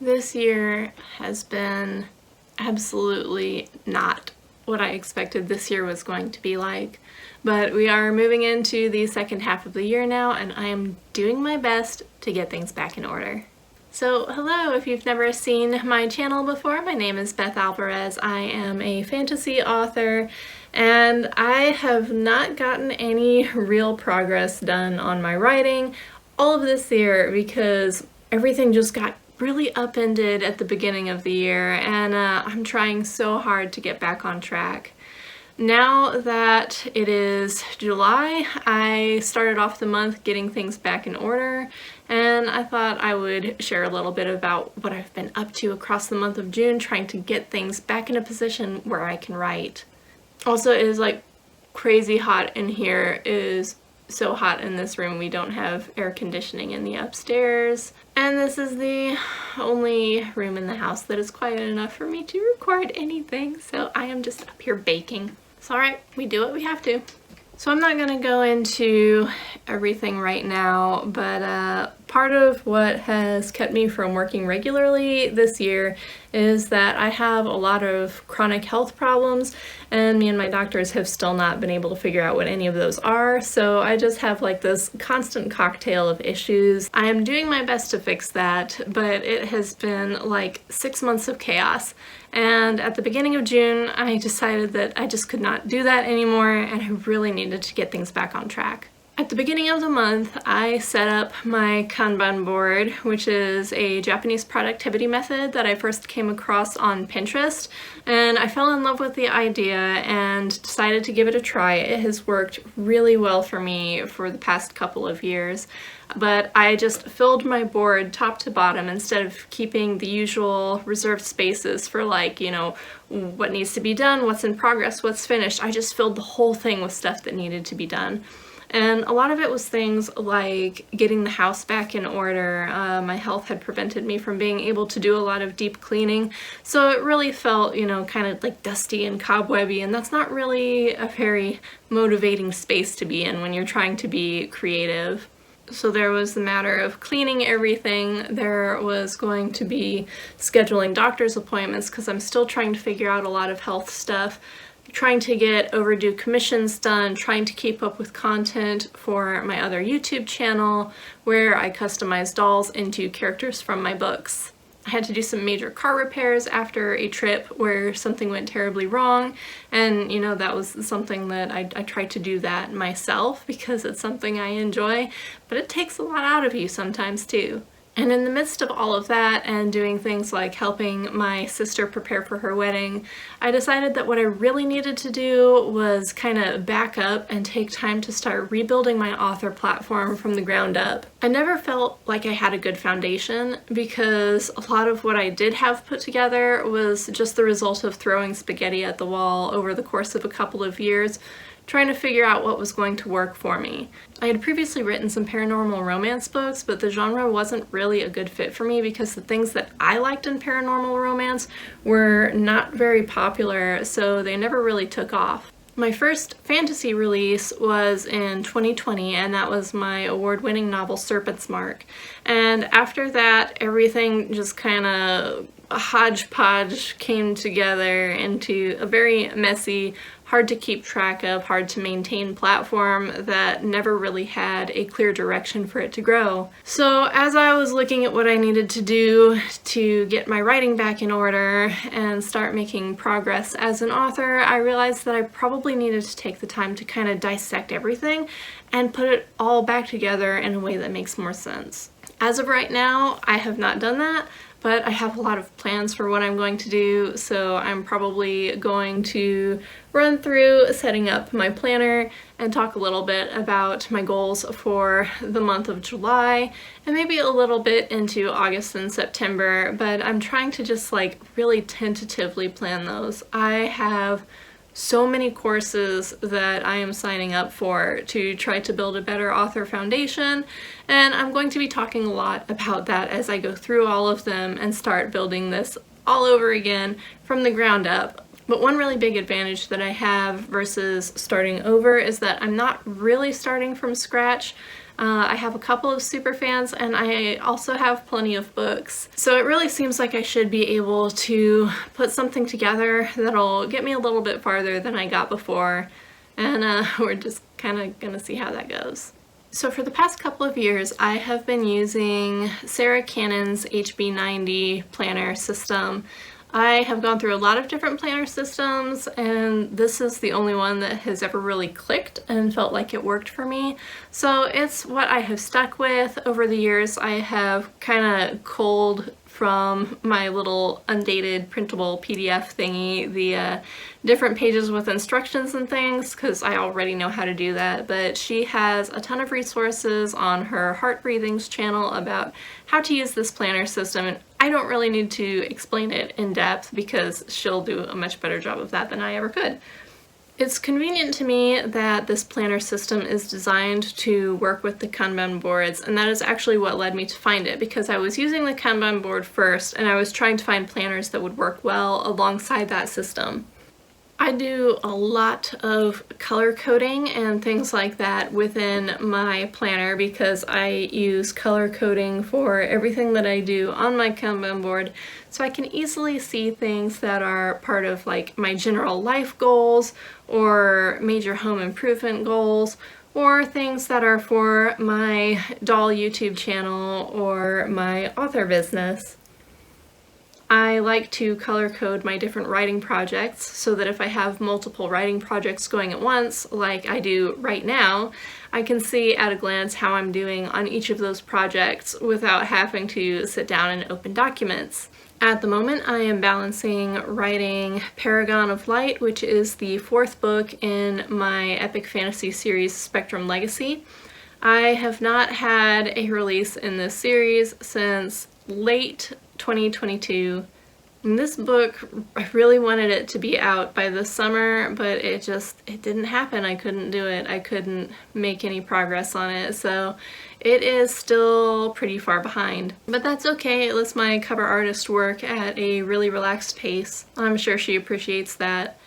This year has been absolutely not what I expected this year was going to be like, but we are moving into the second half of the year now, and I am doing my best to get things back in order. So hello, if you've never seen my channel before, my name is Beth Alvarez. I am a fantasy author, and I have not gotten any real progress done on my writing all of this year because everything just got really upended at the beginning of the year, and I'm trying so hard to get back on track. Now that it is July, I started off the month getting things back in order, and I thought I would share a little bit about what I've been up to across the month of June, trying to get things back in a position where I can write. Also, it is like crazy hot in here. It is so hot in this room. We don't have air conditioning in the upstairs, and this is the only room in the house that is quiet enough for me to record anything, so I am just up here baking. It's alright, we do what we have to. So I'm not gonna go into everything right now, but part of what has kept me from working regularly this year is that I have a lot of chronic health problems, and me and my doctors have still not been able to figure out what any of those are, so I just have like this constant cocktail of issues. I am doing my best to fix that, but it has been like 6 months of chaos. And at the beginning of June, I decided that I just could not do that anymore, and I really needed to get things back on track. At the beginning of the month, I set up my kanban board, which is a Japanese productivity method that I first came across on Pinterest, and I fell in love with the idea and decided to give it a try. It has worked really well for me for the past couple of years, but I just filled my board top to bottom instead of keeping the usual reserved spaces for, like, you know, what needs to be done, what's in progress, what's finished. I just filled the whole thing with stuff that needed to be done. And a lot of it was things like getting the house back in order. My health had prevented me from being able to do a lot of deep cleaning, so it really felt, you know, kind of like dusty and cobwebby, and that's not really a very motivating space to be in when you're trying to be creative. So there was the matter of cleaning everything. There was going to be scheduling doctor's appointments because I'm still trying to figure out a lot of health stuff, trying to get overdue commissions done, trying to keep up with content for my other YouTube channel where I customize dolls into characters from my books. I had to do some major car repairs after a trip where something went terribly wrong, and you know, that was something that I tried to do that myself because it's something I enjoy, but it takes a lot out of you sometimes too. And in the midst of all of that and doing things like helping my sister prepare for her wedding, I decided that what I really needed to do was kind of back up and take time to start rebuilding my author platform from the ground up. I never felt like I had a good foundation because a lot of what I did have put together was just the result of throwing spaghetti at the wall over the course of a couple of years, trying to figure out what was going to work for me. I had previously written some paranormal romance books, but the genre wasn't really a good fit for me because the things that I liked in paranormal romance were not very popular, so they never really took off. My first fantasy release was in 2020, and that was my award-winning novel Serpent's Mark. And after that, everything just kind of hodgepodge came together into a very messy, hard to keep track of, hard to maintain platform that never really had a clear direction for it to grow. So as I was looking at what I needed to do to get my writing back in order and start making progress as an author, I realized that I probably needed to take the time to kind of dissect everything and put it all back together in a way that makes more sense. As of right now, I have not done that, but I have a lot of plans for what I'm going to do, so I'm probably going to run through setting up my planner and talk a little bit about my goals for the month of July and maybe a little bit into August and September, but I'm trying to just like really tentatively plan those. I have so many courses that I am signing up for to try to build a better author foundation, and I'm going to be talking a lot about that as I go through all of them and start building this all over again from the ground up. But one really big advantage that I have versus starting over is that I'm not really starting from scratch. I have a couple of super fans, and I also have plenty of books. So it really seems like I should be able to put something together that'll get me a little bit farther than I got before, and we're just kind of gonna see how that goes. So for the past couple of years, I have been using Sarah Cannon's HB90 planner system. I have gone through a lot of different planner systems, and this is the only one that has ever really clicked and felt like it worked for me. So it's what I have stuck with. Over the years, I have kind of culled from my little undated printable PDF thingy the different pages with instructions and things, because I already know how to do that, but she has a ton of resources on her Heart Breathings channel about how to use this planner system, and I don't really need to explain it in depth because she'll do a much better job of that than I ever could. It's convenient to me that this planner system is designed to work with the kanban boards, and that is actually what led me to find it, because I was using the kanban board first and I was trying to find planners that would work well alongside that system. I do a lot of color coding and things like that within my planner because I use color coding for everything that I do on my kanban board, so I can easily see things that are part of like my general life goals or major home improvement goals, or things that are for my doll YouTube channel or my author business. I like to color code my different writing projects so that if I have multiple writing projects going at once, like I do right now, I can see at a glance how I'm doing on each of those projects without having to sit down and open documents. At the moment, I am balancing writing Paragon of Light, which is the 4th book in my epic fantasy series Spectrum Legacy. I have not had a release in this series since late 2022. And this book, I really wanted it to be out by this summer, but it didn't happen. I couldn't do it. I couldn't make any progress on it, so it is still pretty far behind. But that's okay. It lets my cover artist work at a really relaxed pace. I'm sure she appreciates that.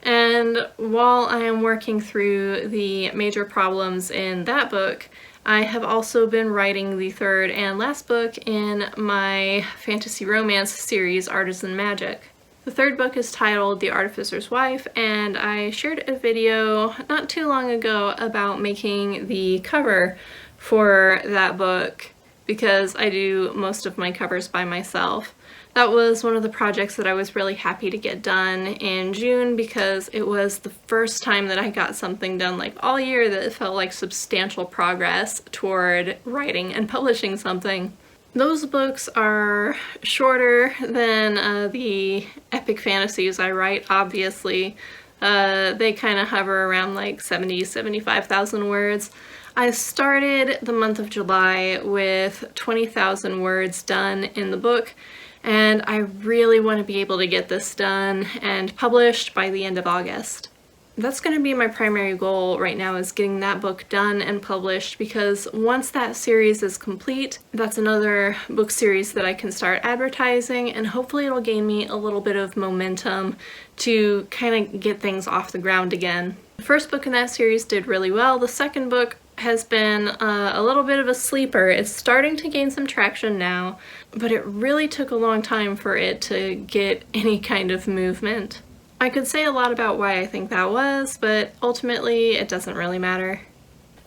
And while I am working through the major problems in that book, I have also been writing the 3rd and last book in my fantasy romance series, Artisan Magic. The 3rd book is titled The Artificer's Wife, and I shared a video not too long ago about making the cover for that book because I do most of my covers by myself. That was one of the projects that I was really happy to get done in June because it was the first time that I got something done like all year that felt like substantial progress toward writing and publishing something. Those books are shorter than the epic fantasies I write, obviously. They kind of hover around like 75,000 words. I started the month of July with 20,000 words done in the book, and I really want to be able to get this done and published by the end of August. That's going to be my primary goal right now, is getting that book done and published, because once that series is complete, that's another book series that I can start advertising, and hopefully it'll gain me a little bit of momentum to kind of get things off the ground again. The first book in that series did really well. The second book has been a little bit of a sleeper. It's starting to gain some traction now, but it really took a long time for it to get any kind of movement. I could say a lot about why I think that was, but ultimately it doesn't really matter.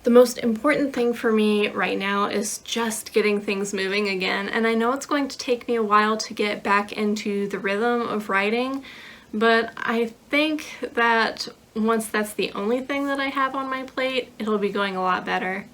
The most important thing for me right now is just getting things moving again, and I know it's going to take me a while to get back into the rhythm of writing, but I think that once that's the only thing that I have on my plate, it'll be going a lot better.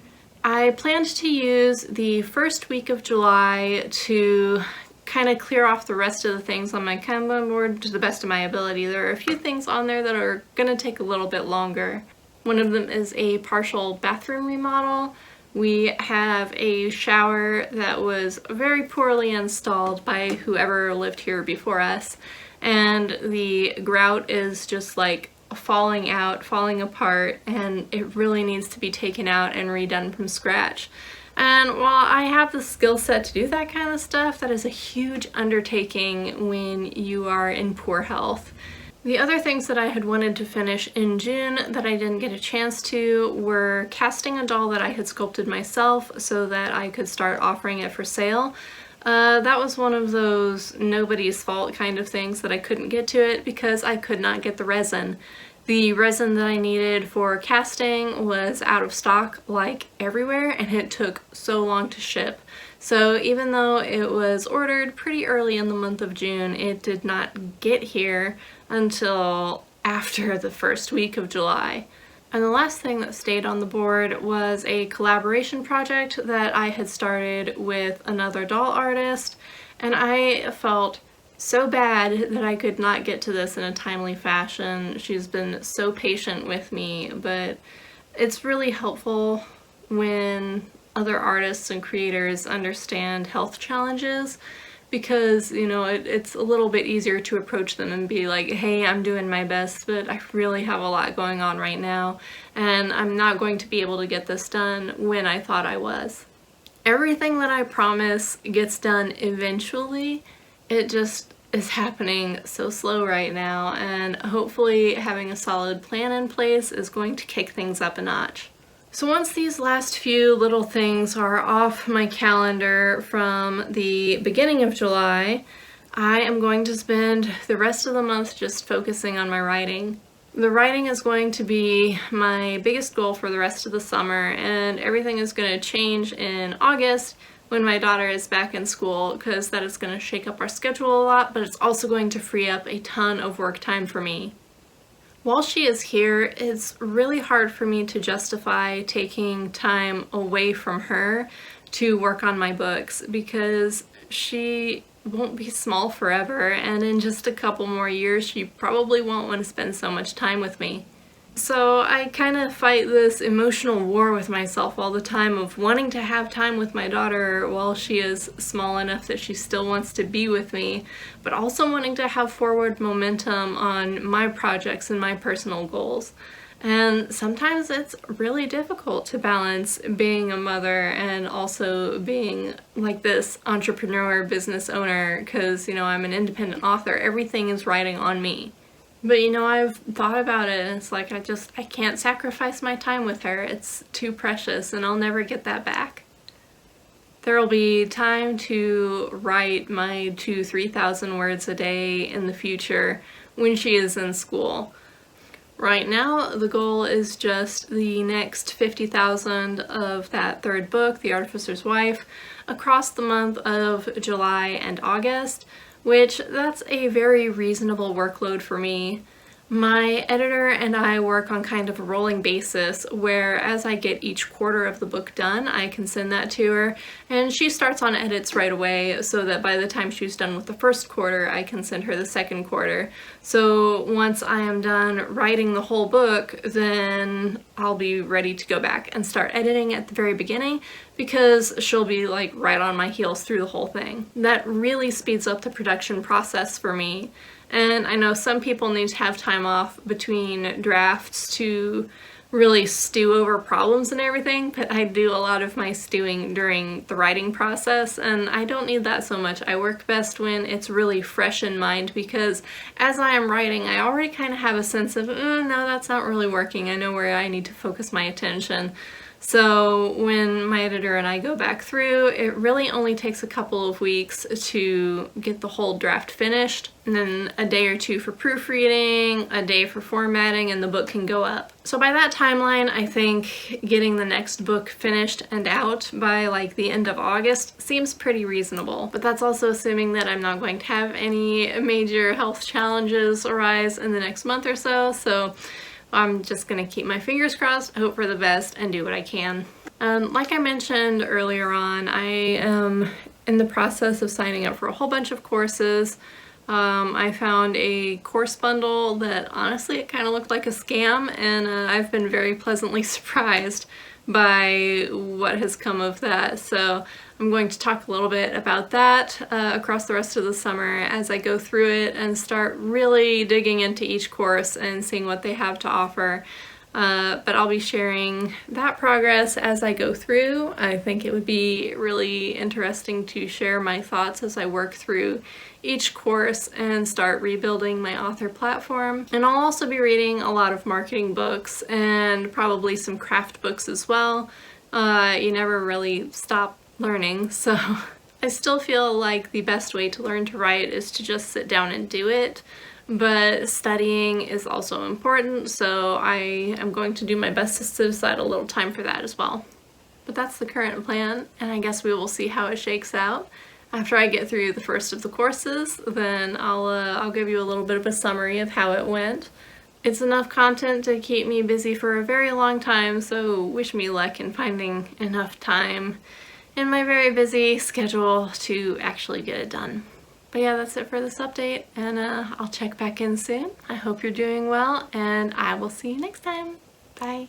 I planned to use the first week of July to kind of clear off the rest of the things on my kanban board to the best of my ability. There are a few things on there that are going to take a little bit longer. One of them is a partial bathroom remodel. We have a shower that was very poorly installed by whoever lived here before us, and the grout is just like falling out, falling apart, and it really needs to be taken out and redone from scratch. And while I have the skill set to do that kind of stuff, that is a huge undertaking when you are in poor health. The other things that I had wanted to finish in June that I didn't get a chance to were casting a doll that I had sculpted myself so that I could start offering it for sale. That was one of those nobody's fault kind of things that I couldn't get to it because I could not get the resin. The resin that I needed for casting was out of stock like everywhere, and it took so long to ship. So even though it was ordered pretty early in the month of June, it did not get here until after the first week of July. And the last thing that stayed on the board was a collaboration project that I had started with another doll artist, and I felt so bad that I could not get to this in a timely fashion. She's been so patient with me, but it's really helpful when other artists and creators understand health challenges, because, you know, it's a little bit easier to approach them and be like, hey, I'm doing my best, but I really have a lot going on right now, and I'm not going to be able to get this done when I thought I was. Everything that I promise gets done eventually. It just is happening so slow right now, and hopefully having a solid plan in place is going to kick things up a notch. So once these last few little things are off my calendar from the beginning of July, I am going to spend the rest of the month just focusing on my writing. The writing is going to be my biggest goal for the rest of the summer, and everything is going to change in August when my daughter is back in school, because that is going to shake up our schedule a lot, but it's also going to free up a ton of work time for me. While she is here, it's really hard for me to justify taking time away from her to work on my books, because she won't be small forever, and in just a couple more years she probably won't want to spend so much time with me. So I kind of fight this emotional war with myself all the time of wanting to have time with my daughter while she is small enough that she still wants to be with me, but also wanting to have forward momentum on my projects and my personal goals. And sometimes it's really difficult to balance being a mother and also being like this entrepreneur business owner, because, you know, I'm an independent author. Everything is riding on me. But, you know, I've thought about it, and it's like I can't sacrifice my time with her. It's too precious, and I'll never get that back. There'll be time to write my 2,000-3,000 words a day in the future when she is in school. Right now, the goal is just the next 50,000 of that third book, The Artificer's Wife, across the month of July and August, which that's a very reasonable workload for me. My editor and I work on kind of a rolling basis, where as I get each quarter of the book done, I can send that to her, and she starts on edits right away so that by the time she's done with the first quarter, I can send her the second quarter. So once I am done writing the whole book, then I'll be ready to go back and start editing at the very beginning, because she'll be like right on my heels through the whole thing. That really speeds up the production process for me. And I know some people need to have time off between drafts to really stew over problems and everything, but I do a lot of my stewing during the writing process, and I don't need that so much. I work best when it's really fresh in mind, because as I am writing, I already kind of have a sense of, no, that's not really working. I know where I need to focus my attention. So when my editor and I go back through, it really only takes a couple of weeks to get the whole draft finished, and then a day or two for proofreading, a day for formatting, and the book can go up. So by that timeline, I think getting the next book finished and out by like the end of August seems pretty reasonable. But that's also assuming that I'm not going to have any major health challenges arise in the next month or so. So I'm just gonna keep my fingers crossed, hope for the best, and do what I can. Like I mentioned earlier on, I am in the process of signing up for a whole bunch of courses. I found a course bundle that honestly it kind of looked like a scam, and I've been very pleasantly surprised by what has come of that. So I'm going to talk a little bit about that across the rest of the summer as I go through it and start really digging into each course and seeing what they have to offer. but I'll be sharing that progress as I go through. I think it would be really interesting to share my thoughts as I work through each course and start rebuilding my author platform. And I'll also be reading a lot of marketing books and probably some craft books as well. You never really stop learning, so I still feel like the best way to learn to write is to just sit down and do it. But studying is also important, so I am going to do my best to set aside a little time for that as well. But that's the current plan, and I guess we will see how it shakes out. After I get through the first of the courses, then I'll give you a little bit of a summary of how it went. It's enough content to keep me busy for a very long time, so wish me luck in finding enough time in my very busy schedule to actually get it done. But yeah, that's it for this update, and I'll check back in soon. I hope you're doing well, and I will see you next time. Bye.